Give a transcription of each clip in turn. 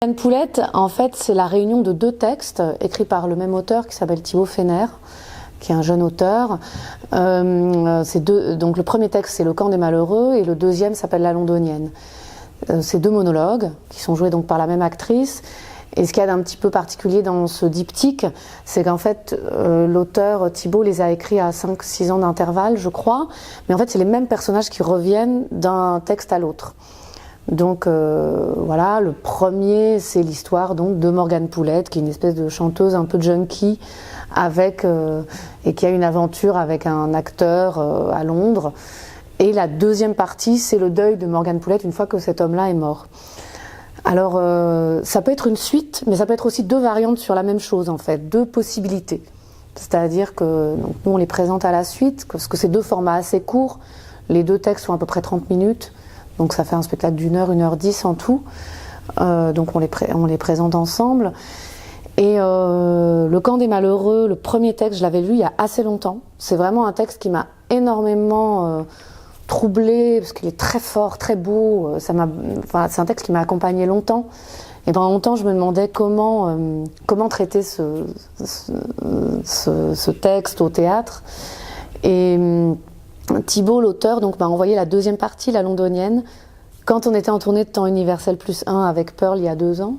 Morgane Poulette, en fait, c'est la réunion de deux textes écrits par le même auteur qui s'appelle Thibaut Fener, qui est un jeune auteur. Donc le premier texte, c'est Le Camp des Malheureux, et le deuxième s'appelle La Londonienne. C'est deux monologues qui sont joués donc par la même actrice. Et ce qu'il y a d'un petit peu particulier dans ce diptyque, c'est qu'en fait, l'auteur Thibaut les a écrits à 5-6 ans d'intervalle, je crois. Mais en fait, c'est les mêmes personnages qui reviennent d'un texte à l'autre. Donc voilà, le premier, c'est l'histoire donc de Morgane Poulette, qui est une espèce de chanteuse un peu junkie, et qui a une aventure avec un acteur à Londres. Et la deuxième partie, c'est le deuil de Morgane Poulette une fois que cet homme-là est mort. Alors, ça peut être une suite, mais ça peut être aussi deux variantes sur la même chose, en fait, deux possibilités. C'est-à-dire que donc, nous, on les présente à la suite, parce que c'est deux formats assez courts. Les deux textes sont à peu près 30 minutes, donc ça fait un spectacle d'1 heure, 1h10 en tout. Donc on les présente ensemble. Et Le Camp des Malheureux, le premier texte, je l'avais lu il y a assez longtemps. C'est vraiment un texte qui m'a énormément troublée, parce qu'il est très fort, très beau. C'est un texte qui m'a accompagnée longtemps. Et pendant longtemps, je me demandais comment traiter ce texte au théâtre. Et Thibaut, l'auteur, donc, m'a envoyé la deuxième partie, La Londonienne, quand on était en tournée de Temps Universel +1 avec Pearl il y a 2 ans.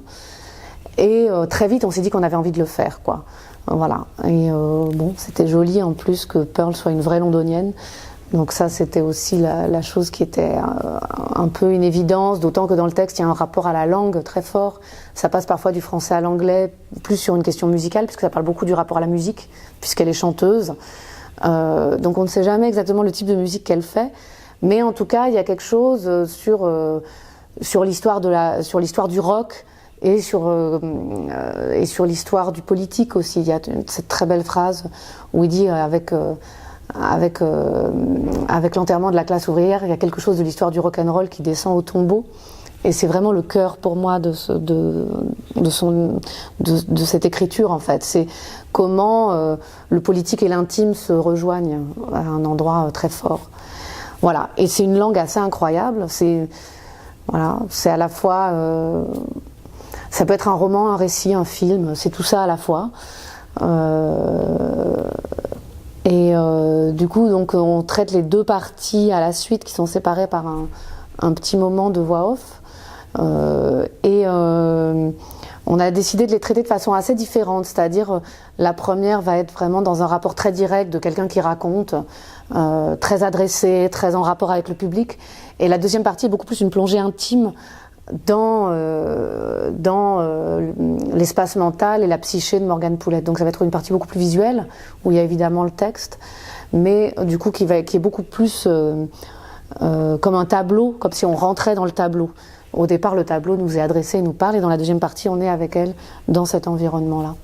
Et très vite, on s'est dit qu'on avait envie de le faire, quoi. Voilà. Et bon, c'était joli en plus que Pearl soit une vraie londonienne. Donc ça, c'était aussi la chose qui était un peu une évidence, d'autant que dans le texte, il y a un rapport à la langue très fort. Ça passe parfois du français à l'anglais, plus sur une question musicale, puisque ça parle beaucoup du rapport à la musique, puisqu'elle est chanteuse. Donc on ne sait jamais exactement le type de musique qu'elle fait, mais en tout cas, il y a quelque chose sur l'histoire du rock et sur l'histoire du politique aussi. Il y a cette très belle phrase où il dit avec l'enterrement de la classe ouvrière, il y a quelque chose de l'histoire du rock'n'roll qui descend au tombeau. Et c'est vraiment le cœur pour moi de cette écriture, en fait. C'est comment le politique et l'intime se rejoignent à un endroit très fort. Voilà. Et c'est une langue assez incroyable. C'est à la fois... ça peut être un roman, un récit, un film. C'est tout ça à la fois. Du coup, donc, on traite les deux parties à la suite qui sont séparées par un petit moment de voix off. On a décidé de les traiter de façon assez différente, c'est-à-dire la première va être vraiment dans un rapport très direct de quelqu'un qui raconte, très adressé, très en rapport avec le public, et la deuxième partie est beaucoup plus une plongée intime dans l'espace mental et la psyché de Morgane Poulette. Donc ça va être une partie beaucoup plus visuelle, où il y a évidemment le texte, mais du coup qui est beaucoup plus comme un tableau, comme si on rentrait dans le tableau. Au départ, le tableau nous est adressé, il nous parle, et dans la deuxième partie, on est avec elle dans cet environnement-là.